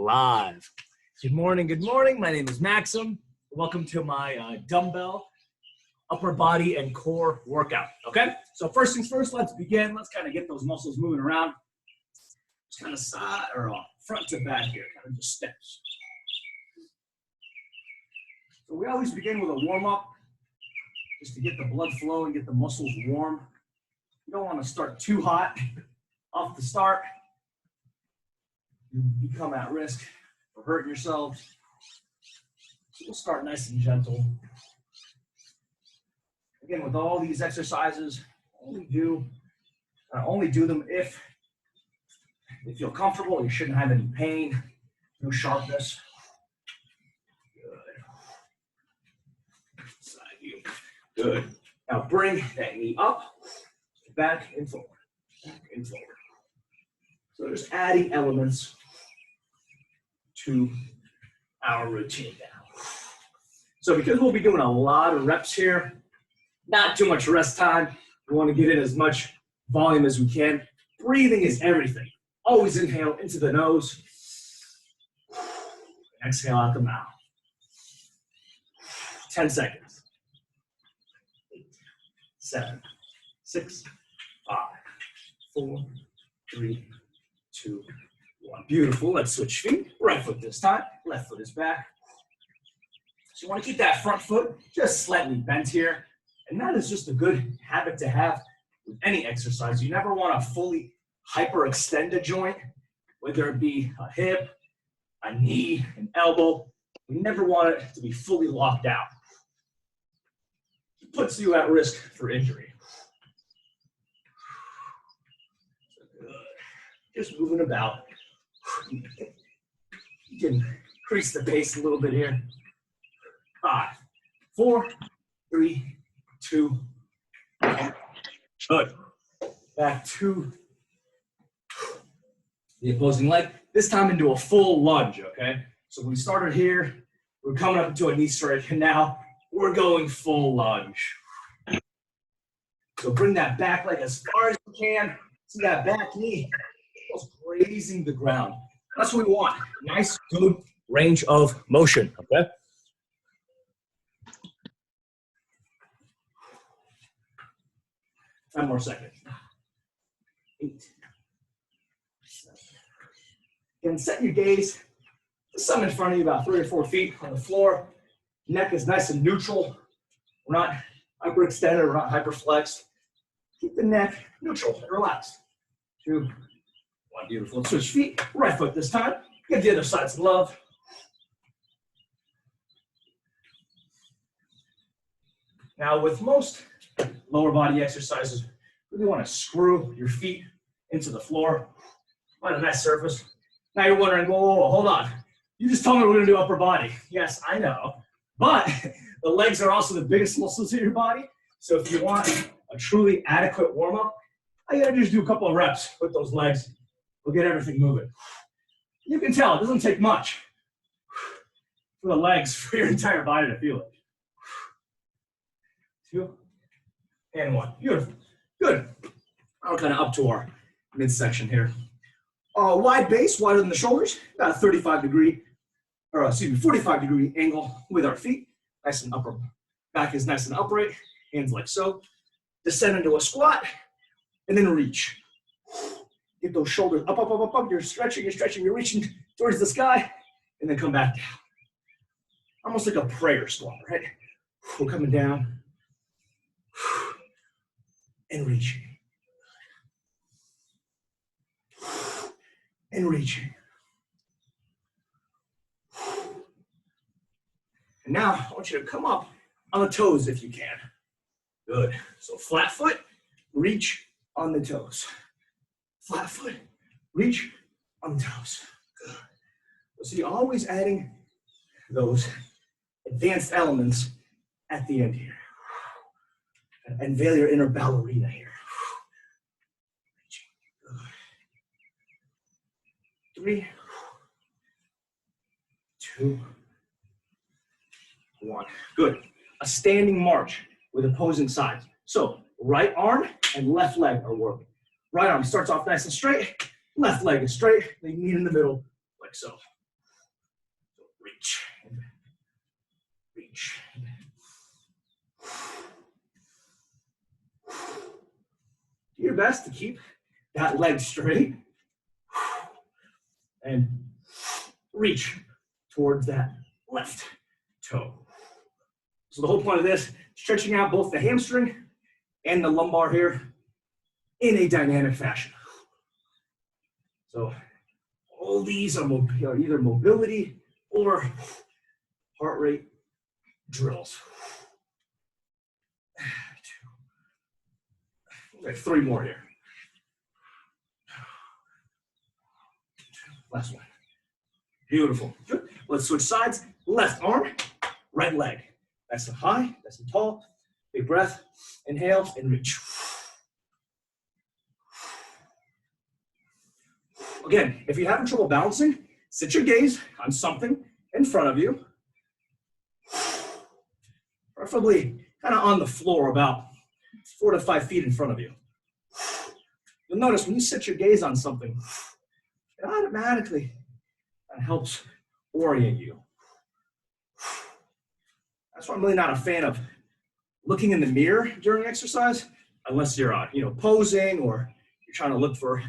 live. Good morning. My name is Maxim. Welcome to my dumbbell upper body and core workout. Okay, so first things first, let's begin. Let's kind of get those muscles moving around. Just kind of side or front to back here, kind of just steps. So we always begin with a warm up just to get the blood flow and get the muscles warm. You don't want to start too hot off the start. You become at risk for hurting yourselves. So we'll start nice and gentle. Again, with all these exercises, only do them if they feel comfortable. You shouldn't have any pain, no sharpness. Good. Side view. Good. Now bring that knee up, back and forward, back and forward. So just adding elements to our routine now. So because we'll be doing a lot of reps here, not too much rest time, we want to get in as much volume as we can. Breathing is everything. Always inhale into the nose, exhale out the mouth. 10 seconds. 8, 7, 6, 5, 4, 3, 2, 1. Beautiful. Let's switch feet. Right foot this time. Left foot is back. So you want to keep that front foot just slightly bent here. And that is just a good habit to have with any exercise. You never want to fully hyperextend a joint, whether it be a hip, a knee, an elbow. You never want it to be fully locked out. It puts you at risk for injury. Just moving about. You can increase the pace a little bit here. 5, 4, 3, 2, 1. Good. Back to the opposing leg. This time into a full lunge, okay? So we started here. We're coming up into a knee strike, and now we're going full lunge. So bring that back leg as far as you can. See that back knee grazing the ground. That's what we want. Nice, good range of motion, okay? Ten more seconds. 8, 7. Again, set your gaze to some in front of you, about 3 or 4 feet on the floor. Neck is nice and neutral. We're not hyperextended, we're not hyperflexed. Keep the neck neutral and relaxed. 2, 1, beautiful. Let's switch feet. Right foot this time. Give the other side some love. Now, with most lower body exercises, really want to screw your feet into the floor. Find a nice surface. Now you're wondering, whoa, hold on. You just told me we're going to do upper body. Yes, I know. But the legs are also the biggest muscles in your body. So if you want a truly adequate warm-up, all you got to do is do a couple of reps with those legs. We'll get everything moving. You can tell it doesn't take much for the legs, for your entire body to feel it. 2 and 1. Beautiful. Good. Now we're kind of up to our midsection here. Wide base, wider than the shoulders. About a 45-degree angle with our feet. Nice and upper. Back is nice and upright. Hands like so. Descend into a squat, and then reach. Get those shoulders up, up, up, up, up. You're stretching, you're reaching towards the sky, and then come back down. Almost like a prayer squat, right? We're coming down and reaching. And reaching. And now I want you to come up on the toes if you can. Good. So flat foot, reach on the toes. Flat foot, reach on the toes. Good. So you're always adding those advanced elements at the end here. Unveil your inner ballerina here. Reaching. Good. 3, 2, 1. Good. A standing march with opposing sides. So right arm and left leg are working. Right arm starts off nice and straight. Left leg is straight. They meet in the middle like so. reach, and reach. Do your best to keep that leg straight and reach towards that left toe. So the whole point of this, stretching out both the hamstring and the lumbar here in a dynamic fashion. So all these are either mobility or heart rate drills. Like 3 more here. Last one. Beautiful. Good. Let's switch sides. Left arm, right leg. Nice and high, nice and tall. Big breath. Inhale and reach. Again, if you're having trouble balancing, sit your gaze on something in front of you. Preferably kind of on the floor, about 4 to 5 feet in front of you. You'll notice when you set your gaze on something, it automatically helps orient you. That's why I'm really not a fan of looking in the mirror during exercise, unless you're posing or you're trying to look for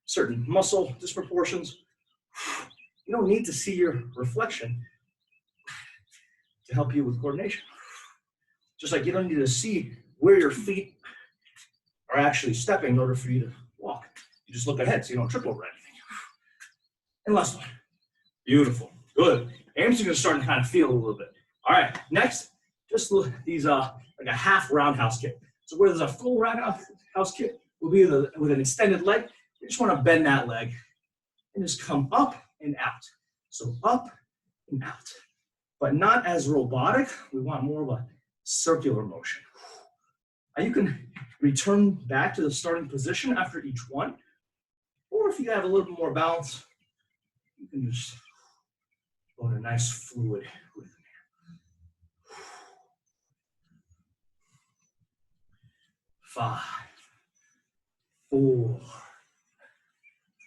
certain muscle disproportions. You don't need to see your reflection to help you with coordination. Just like you don't need to see where your feet are actually stepping in order for you to walk. You just look ahead so you don't trip over anything. And last one. Beautiful. Good. Hamstrings are starting to kind of feel a little bit. All right. Next, just look these like a half roundhouse kick. So where there's a full roundhouse kick, will be with an extended leg. You just want to bend that leg and just come up and out. So up and out, but not as robotic. We want more of a circular motion. And you can return back to the starting position after each one, or if you have a little bit more balance, you can just go in a nice fluid rhythm. 5, 4,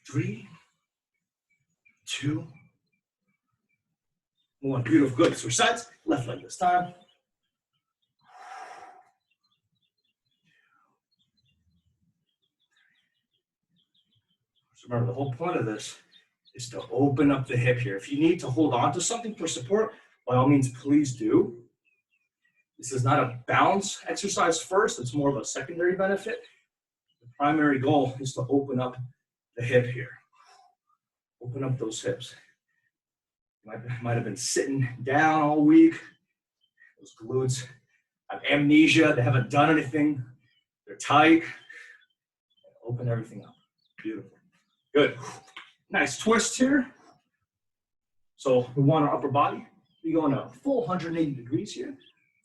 3, 2, 1. Beautiful. Good. Switch sides. Left leg this time. So remember, the whole point of this is to open up the hip here. If you need to hold on to something for support, by all means, please do. This is not a balance exercise first. It's more of a secondary benefit. The primary goal is to open up the hip here. Open up those hips. Might have been sitting down all week. Those glutes have amnesia. They haven't done anything. They're tight. Open everything up. Beautiful. Good. Nice twist here. So we want our upper body. We go in a full 180 degrees here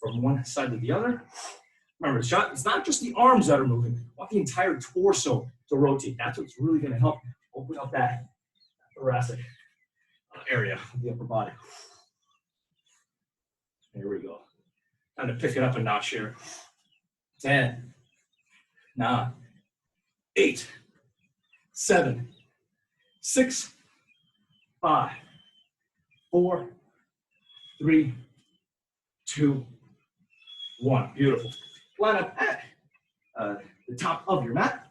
from one side to the other. Remember, it's not just the arms that are moving. We want the entire torso to rotate. That's what's really going to help open up that thoracic area of the upper body. Here we go. Time to pick it up a notch here. 10, 9, 8, 7, 6, 5, 4, 3, 2, 1. Beautiful. Line up at the top of your mat.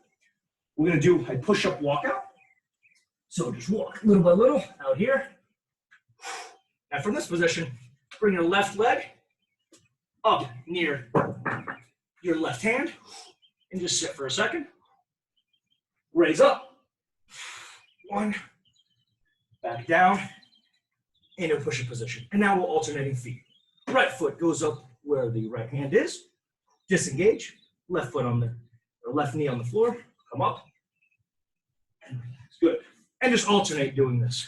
We're going to do a push-up walkout. So just walk little by little out here. And from this position, bring your left leg up near your left hand and just sit for a second. Raise up. 1, back down, into push-up position. And now we're alternating feet. Right foot goes up where the right hand is. Disengage. Left foot on the, or left knee on the floor. Come up. And relax. Good. And just alternate doing this.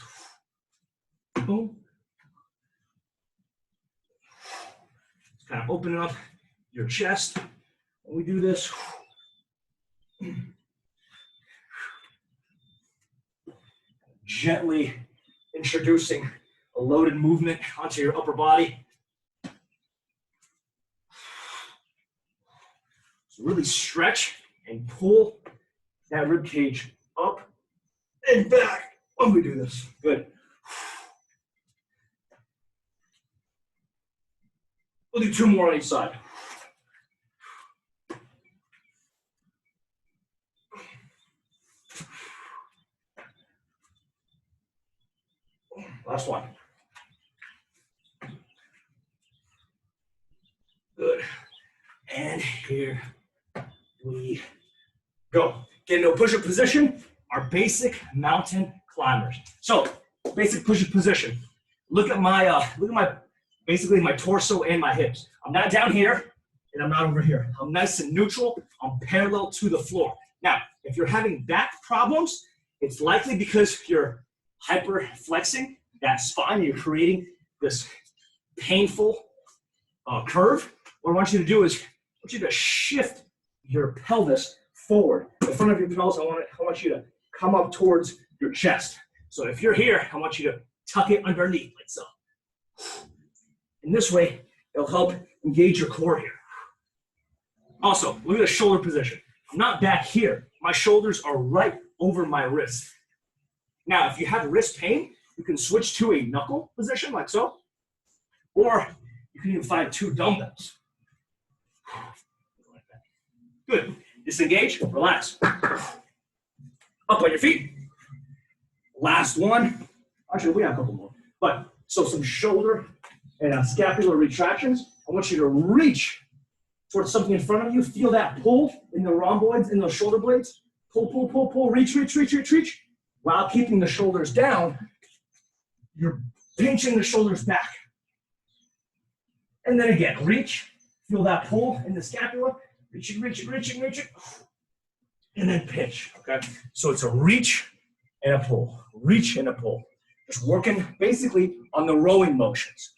Boom. Just kind of opening up your chest when we do this. Gently introducing a loaded movement onto your upper body. So really stretch and pull that rib cage up and back when we do this. Good. We'll do 2 more on each side. Last one. Good. And here we go. Get into a push-up position, our basic mountain climbers. So, basic push-up position. Look at my basically my torso and my hips. I'm not down here, and I'm not over here. I'm nice and neutral. I'm parallel to the floor. Now, if you're having back problems, it's likely because you're hyper-flexing that spine. You're creating this painful curve. What I want you to do is, I want you to shift your pelvis forward. In front of your pelvis, I want you to come up towards your chest. So if you're here, I want you to tuck it underneath, like so. In this way, it'll help engage your core here. Also, look at the shoulder position. I'm not back here. My shoulders are right over my wrist. Now, if you have wrist pain, you can switch to a knuckle position, like so. Or you can even find 2 dumbbells. Good. Disengage, relax. Up on your feet. Last one. Actually, we have a couple more. But, so some shoulder and scapular retractions. I want you to reach towards something in front of you. Feel that pull in the rhomboids, in those shoulder blades. Pull, pull, pull, pull. Reach, reach, reach, reach, reach. While keeping the shoulders down, you're pinching the shoulders back. And then again, reach. Feel that pull in the scapula. Reaching, reaching, reaching, reaching. And then pinch, okay? So it's a reach and a pull. Reach and a pull. Just working basically on the rowing motions.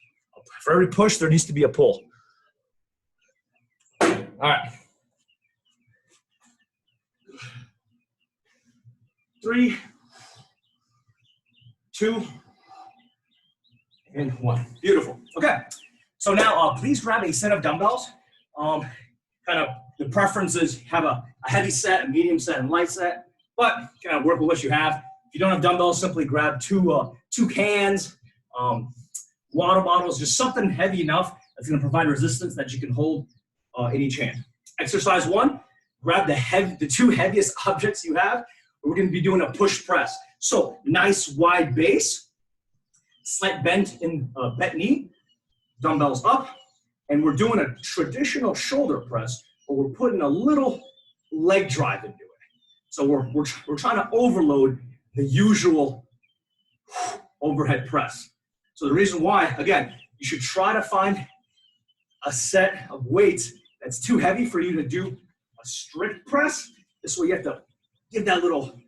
For every push, there needs to be a pull. All right. 3, 2, and 1. Beautiful. Okay. So now, please grab a set of dumbbells. Kind of the preference is have a heavy set, a medium set, and light set. But kind of work with what you have. If you don't have dumbbells, simply grab 2 cans, water bottles, just something heavy enough that's going to provide resistance that you can hold in each hand. Exercise 1, grab the 2 heaviest objects you have. We're going to be doing a push press. So nice wide base, slight bend in bent knee, dumbbells up, and we're doing a traditional shoulder press, but we're putting a little leg drive into it. So we're trying to overload the usual overhead press. So the reason why, again, you should try to find a set of weights that's too heavy for you to do a strict press. This way you have to give that little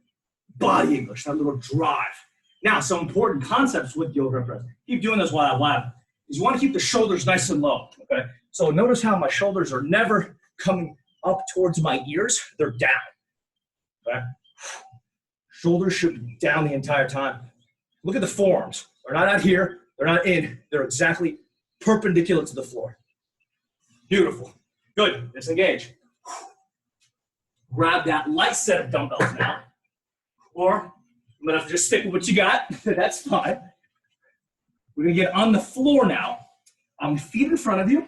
body English, that little drive. Now, some important concepts with the overhead press. Keep doing this while I laugh. Is you want to keep the shoulders nice and low, okay? So notice how my shoulders are never coming up towards my ears. They're down, okay? Shoulders should be down the entire time. Look at the forearms. They're not out here. They're not in. They're exactly perpendicular to the floor. Beautiful. Good. Disengage. Grab that light set of dumbbells now. Or I'm going to have to just stick with what you got. That's fine. We're going to get on the floor now. Feet in front of you.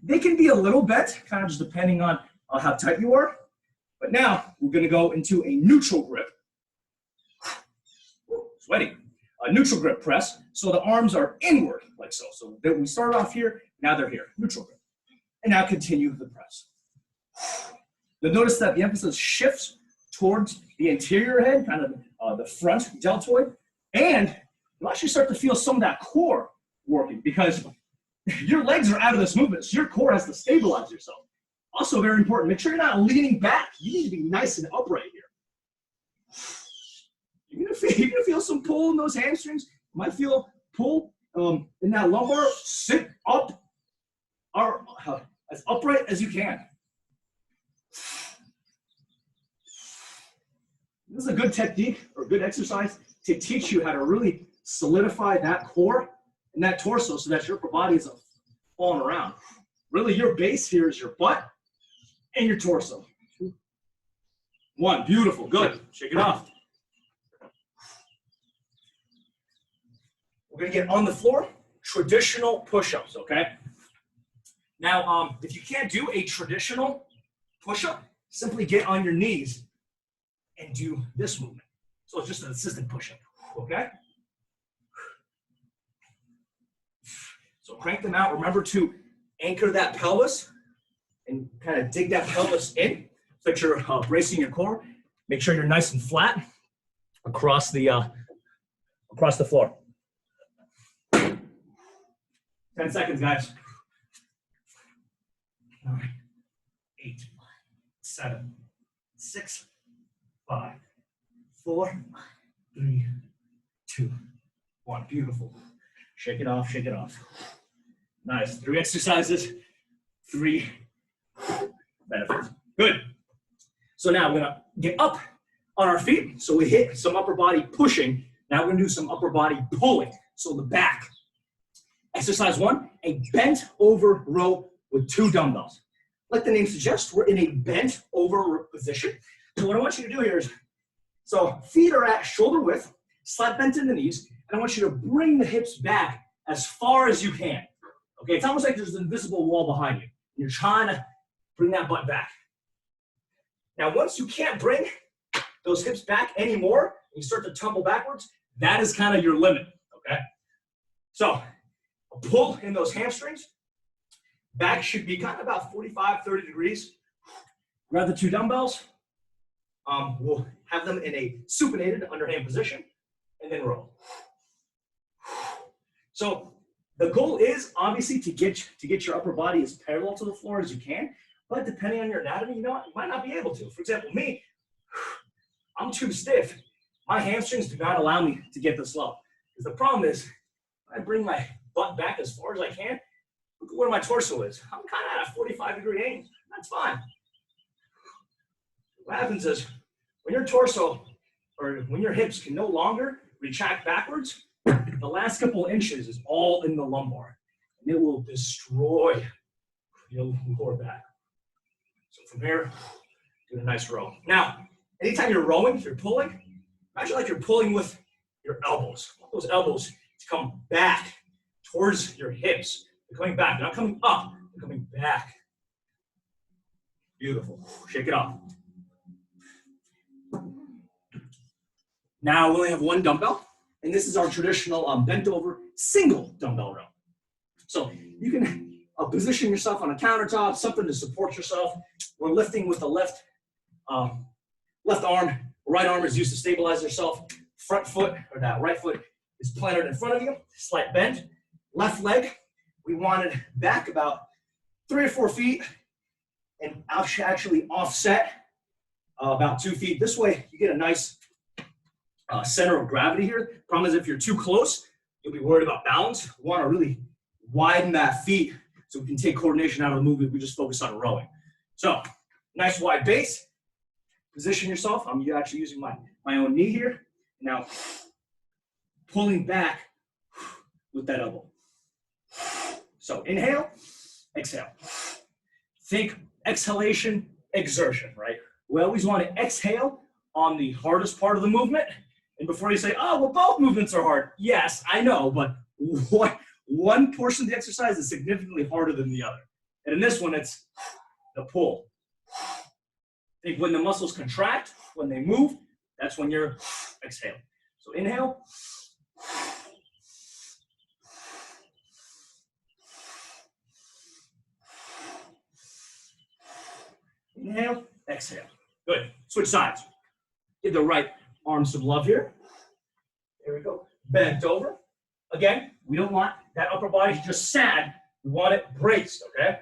They can be a little bent, kind of just depending on how tight you are. But now we're going to go into a neutral grip. Sweaty. A neutral grip press. So the arms are inward, like so. So we start off here. Now they're here. Neutral grip. And now continue the press. You'll notice that the emphasis shifts towards the anterior head, kind of the front deltoid. And you'll actually start to feel some of that core working because your legs are out of this movement. So your core has to stabilize yourself. Also very important, make sure you're not leaning back. You need to be nice and upright here. You're gonna feel some pull in those hamstrings. You might feel pull in that lumbar. Sit up, as upright as you can. This is a good technique or good exercise to teach you how to really solidify that core and that torso so that your upper body isn't falling around. Really, your base here is your butt and your torso. 1, beautiful, good. Shake it off. We're gonna get on the floor, traditional push-ups, okay? Now, if you can't do a traditional push-up, simply get on your knees and do this movement. So it's just an assisted push-up, okay? So crank them out. Remember to anchor that pelvis and kind of dig that pelvis in so that you're bracing your core. Make sure you're nice and flat across the floor. 10 seconds, guys. 9, 8, 7, 6, 5, 4, 3, 2, 1. Beautiful. Shake it off, shake it off. Nice. 3 exercises, 3 benefits. Good. So now we're gonna get up on our feet. So we hit some upper body pushing. Now we're gonna do some upper body pulling. So the back. Exercise 1, a bent over row with 2 dumbbells. Like the name suggests, we're in a bent over position. So what I want you to do here is, so feet are at shoulder width, slight bent in the knees, and I want you to bring the hips back as far as you can. Okay, it's almost like there's an invisible wall behind you. You're trying to bring that butt back. Now, once you can't bring those hips back anymore, and you start to tumble backwards, that is kind of your limit, okay? So, a pull in those hamstrings. Back should be kind of about 45, 30 degrees. Grab the 2 dumbbells. We'll have them in a supinated underhand position, and then roll. So the goal is obviously to get your upper body as parallel to the floor as you can, but depending on your anatomy, you might not be able to. For example, me, I'm too stiff. My hamstrings do not allow me to get this low. Because the problem is, I bring my butt back as far as I can. Look at where my torso is. I'm kind of at a 45-degree angle. That's fine. What happens is, when your torso or when your hips can no longer retract backwards, the last couple of inches is all in the lumbar, and it will destroy your lower back. So from here, do a nice row. Now, anytime you're rowing, if you're pulling, imagine like you're pulling with your elbows. I want those elbows to come back towards your hips. They're coming back. They're not coming up. They're coming back. Beautiful. Shake it off. Now we only have 1 dumbbell, and this is our traditional bent over single dumbbell row. So you can position yourself on a countertop, something to support yourself. We're lifting with the left arm. Right arm is used to stabilize yourself. Front foot, or that right foot, is planted in front of you. Slight bend. Left leg, we want it back about 3 or 4 feet, and actually offset about 2 feet. This way, you get a nice center of gravity here. Problem is, if you're too close, you'll be worried about balance. We want to really widen that feet so we can take coordination out of the movement. We just focus on rowing. So, nice wide base. Position yourself. I'm actually using my own knee here. Now, pulling back with that elbow. So, inhale, exhale. Think exhalation, exertion, right? We always want to exhale on the hardest part of the movement. And before you say, oh, well, both movements are hard. Yes, I know, but one portion of the exercise is significantly harder than the other. And in this one, it's the pull. Think when the muscles contract, when they move, that's when you're exhaling. So inhale. Inhale, exhale. Good. Switch sides. Give the right arm some love here. There we go. Bent over. Again, we don't want that upper body just sad. We want it braced, okay?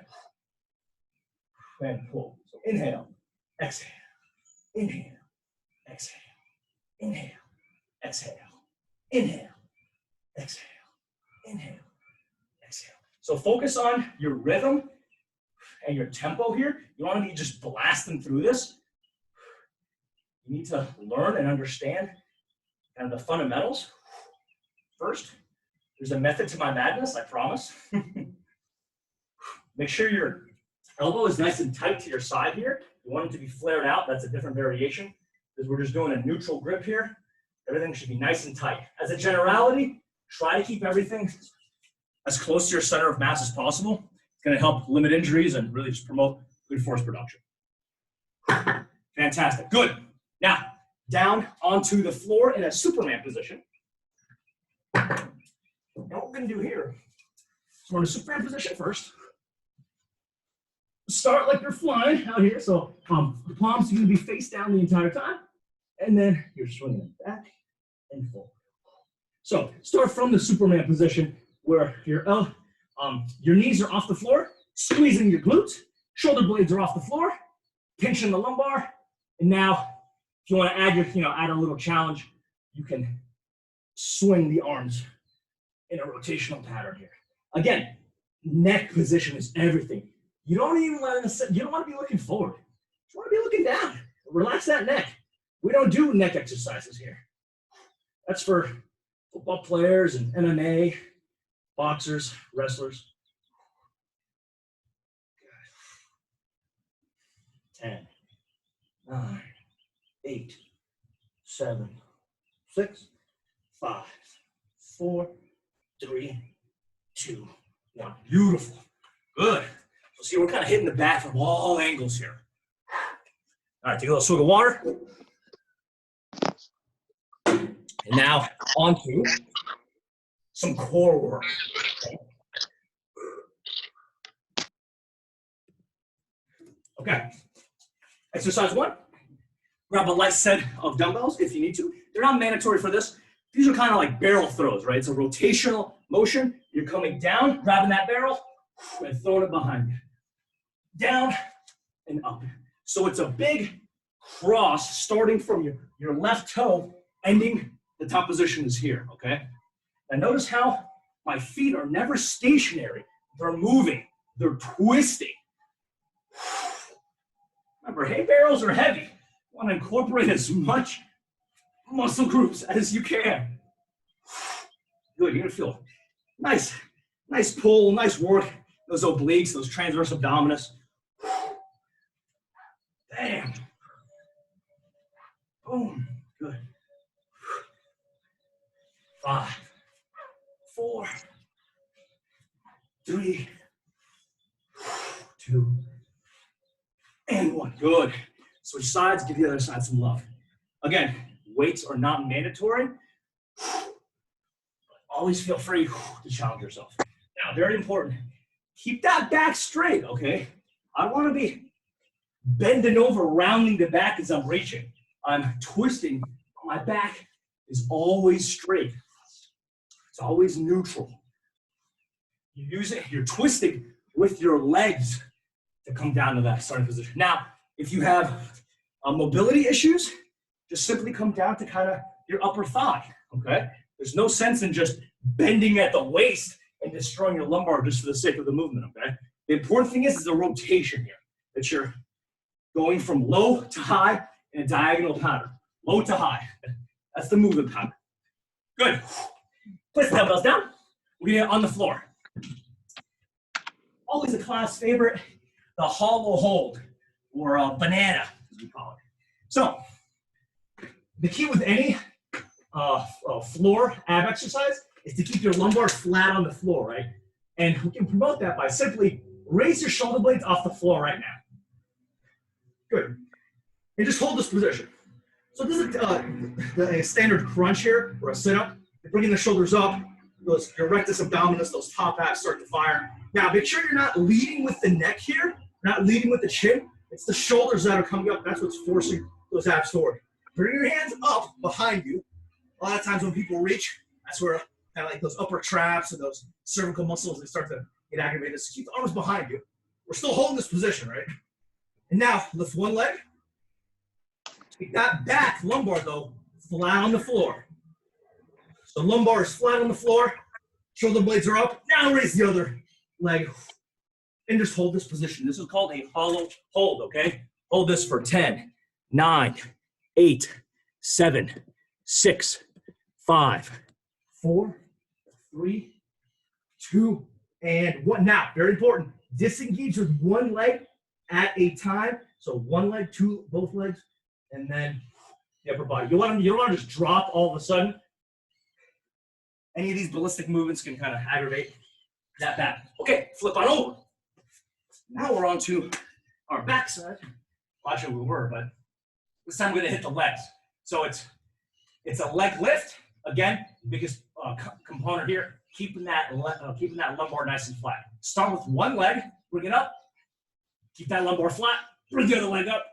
And pull. So inhale, exhale, inhale, exhale, inhale, exhale, inhale, exhale, inhale, exhale. So focus on your rhythm and your tempo here. You don't want to be just blasting through this. You need to learn and understand kind of the fundamentals. First, there's a method to my madness, I promise. Make sure your elbow is nice and tight to your side here. You want it to be flared out. That's a different variation because we're just doing a neutral grip here. Everything should be nice and tight. As a generality, try to keep everything as close to your center of mass as possible. It's going to help limit injuries and really just promote good force production. Fantastic. Good. Now, down onto the floor in a Superman position. Now, what we're going to do here, we're in a Superman position first. Start like you're flying out here. So the palms are going to be face down the entire time. And then you're swinging back and forward. So start from the Superman position where your knees are off the floor, squeezing your glutes, shoulder blades are off the floor, pinching the lumbar. And now, if you want to add a little challenge, you can swing the arms in a rotational pattern here. Again, neck position is everything. You don't want to be looking forward. You want to be looking down. Relax that neck. We don't do neck exercises here. That's for football players and MMA, boxers, wrestlers. 10, 9, 8, 7, 6, 5, 4, 3, 2, 1. Beautiful. Good. So see, we're kind of hitting the back from all angles here. All right, take a little swig of water. And now onto some core work. Okay. Exercise 1. Grab a light set of dumbbells if you need to. They're not mandatory for this. These are kind of like barrel throws, right? It's a rotational motion. You're coming down, grabbing that barrel, and throwing it behind you. Down and up. So it's a big cross starting from your left toe, ending the top position is here, okay? Now notice how my feet are never stationary. They're moving. They're twisting. Remember, hay barrels are heavy. You want to incorporate as much muscle groups as you can. Good, you're gonna feel nice pull, nice work. Those obliques, those transverse abdominis. Bam. Boom, good. 5, 4, 3, 2, and 1. Good. Switch sides, give the other side some love. Again, weights are not mandatory. Always feel free to challenge yourself. Now, very important, keep that back straight, okay? I want to be bending over, rounding the back as I'm reaching. I'm twisting. My back is always straight. It's always neutral. You're twisting with your legs to come down to that starting position. Now, if you have mobility issues, just simply come down to kind of your upper thigh, okay? There's no sense in just bending at the waist and destroying your lumbar just for the sake of the movement, okay? The important thing is the rotation here, that you're going from low to high in a diagonal pattern. Low to high. That's the movement pattern. Good. Place the dumbbells down. We're gonna on the floor. Always a class favorite, the hollow hold, or a banana, as we call it. So, the key with any floor ab exercise is to keep your lumbar flat on the floor, right? And we can promote that by simply raise your shoulder blades off the floor right now. Good. And just hold this position. So this is a standard crunch here, or a sit-up. You're bringing the shoulders up, your rectus abdominis, those top abs start to fire. Now, make sure you're not leading with the neck here, not leading with the chin. It's the shoulders that are coming up. That's what's forcing those abs forward. Bring your hands up behind you. A lot of times when people reach, that's where kind of like those upper traps and those cervical muscles, they start to get activated. So keep the arms behind you. We're still holding this position, right? And now, lift one leg. Take that back lumbar, though, flat on the floor. So lumbar is flat on the floor. Shoulder blades are up. Now raise the other leg. And just hold this position. This is called a hollow hold, okay? Hold this for 10, 9, 8, 7, 6, 5, 4, 3, 2, and 1. Now, very important, disengage with one leg at a time. So one leg, both legs, and then the upper body. You don't want to just drop all of a sudden. Any of these ballistic movements can kind of aggravate that back. Okay, flip on over. Now we're on to our backside. Well, actually, we were, but this time we're going to hit the legs. So it's a leg lift. Again, biggest component here, keeping that lumbar nice and flat. Start with one leg, bring it up, keep that lumbar flat, bring the other leg up,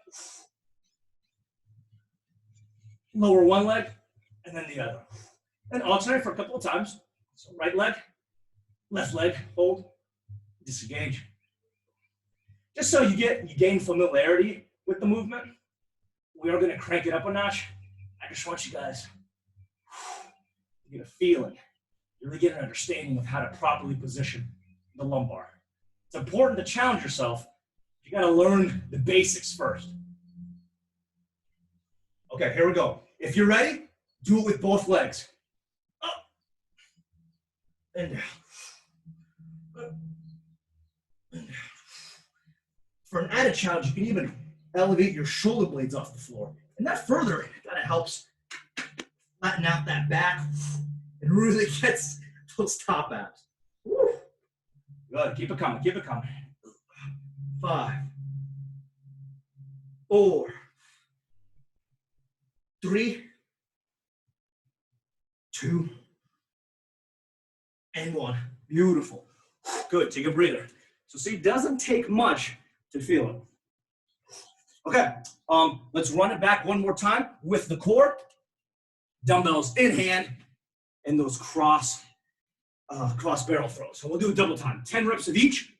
lower one leg, and then the other. And alternate for a couple of times. So right leg, left leg, hold, disengage. Just so you gain familiarity with the movement, we are going to crank it up a notch. I just want you guys to get a feeling, really get an understanding of how to properly position the lumbar. It's important to challenge yourself. You got to learn the basics first. Okay, here we go. If you're ready, do it with both legs. Up and down. Up and down. For an added challenge, you can even elevate your shoulder blades off the floor. And that further kind of helps flatten out that back and really gets those top abs. Woo. Good, keep it coming, keep it coming. 5, 4, 3, 2, and 1. Beautiful. Good, take a breather. So see, it doesn't take much to feel it. Okay, let's run it back one more time with the core. Dumbbells in hand and those cross barrel throws. So we'll do a double time. 10 reps of each,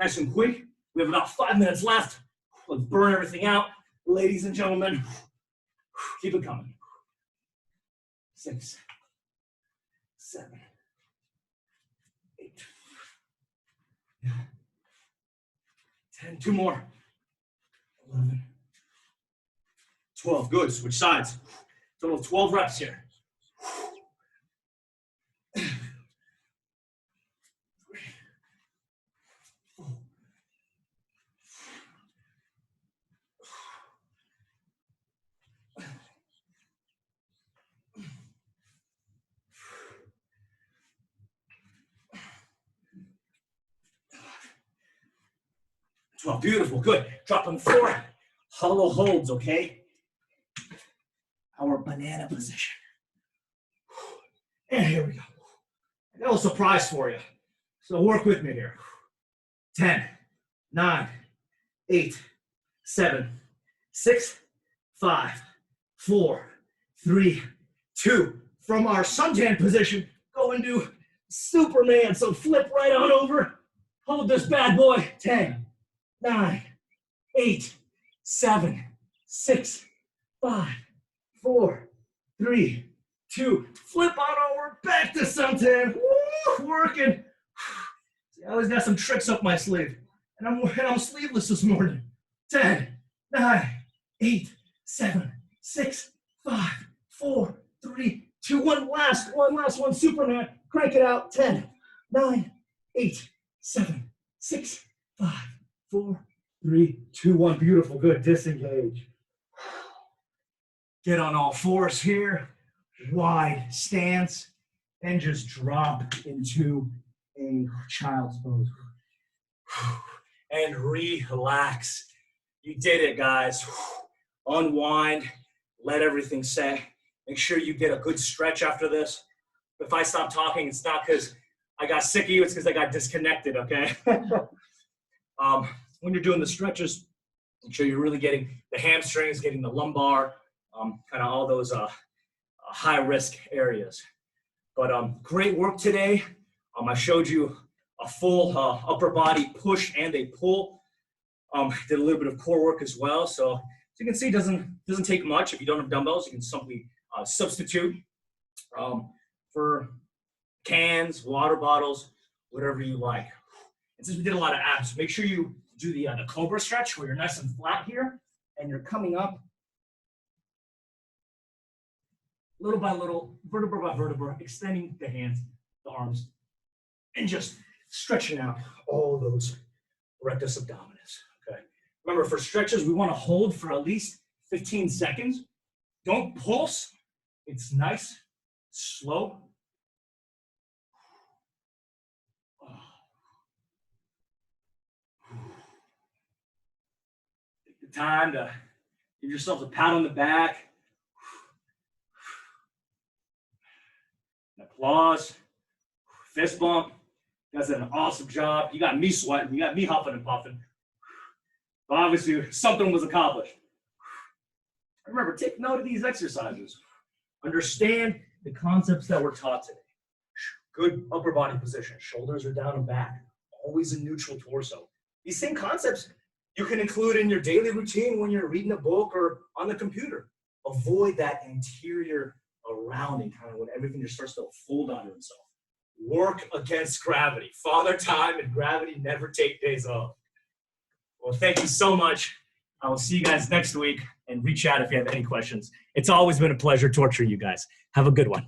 nice and quick. We have about 5 minutes left. Let's burn everything out. Ladies and gentlemen, keep it coming. 6, 7, 8, 10, 2 more. 11, 12, good, switch sides. Total of 12 reps here. 3, 4, 12, beautiful, good. Drop on the floor, hollow holds, okay? Our banana position. And here we go. I got a little surprise for you. So work with me here. 10, 9, 8, 7, 6, 5, 4, 3, 2. From our suntan position, go into Superman. So flip right on over. Hold this bad boy. 10, 9, 8, 7, 6, 5, 4, 3, 2. Flip on over, back to suntan. Woo, working. See, I always got some tricks up my sleeve. And I'm sleeveless this morning. 10, 9, 8, 7, 6, 5, 4, 3, 2, 1. Last one, Superman. Crank it out. 10, 9, 8, 7, 6, 5, 4, 3, 2, 1. Beautiful, good. Disengage. Get on all fours here. Wide stance. And just drop into a child's pose. And relax. You did it, guys. Unwind. Let everything set. Make sure you get a good stretch after this. If I stop talking, it's not because I got sick of you. It's because I got disconnected, okay? When you're doing the stretches, make sure you're really getting the hamstrings, getting the lumbar, kind of all those high-risk areas. But great work today. I showed you a full upper body push and a pull. Did a little bit of core work as well. So as you can see, it doesn't take much. If you don't have dumbbells, you can simply substitute for cans, water bottles, whatever you like. And since we did a lot of abs, make sure you do the cobra stretch where you're nice and flat here and you're coming up little by little, vertebra by vertebra, extending the hands, the arms, and just stretching out all those rectus abdominis, okay? Remember, for stretches, we want to hold for at least 15 seconds. Don't pulse. It's nice, slow. time to give yourself a pat on the back. An applause. Fist bump. You guys did an awesome job. You got me sweating. You got me huffing and puffing. But obviously, something was accomplished. Remember, take note of these exercises. Understand the concepts that were taught today. Good upper body position. Shoulders are down and back. Always a neutral torso. These same concepts you can include in your daily routine when you're reading a book or on the computer. Avoid that anterior rounding, kind of when everything just starts to fold onto itself. Work against gravity. Father Time and gravity never take days off. Well, thank you so much. I will see you guys next week, and reach out if you have any questions. It's always been a pleasure torturing you guys. Have a good one.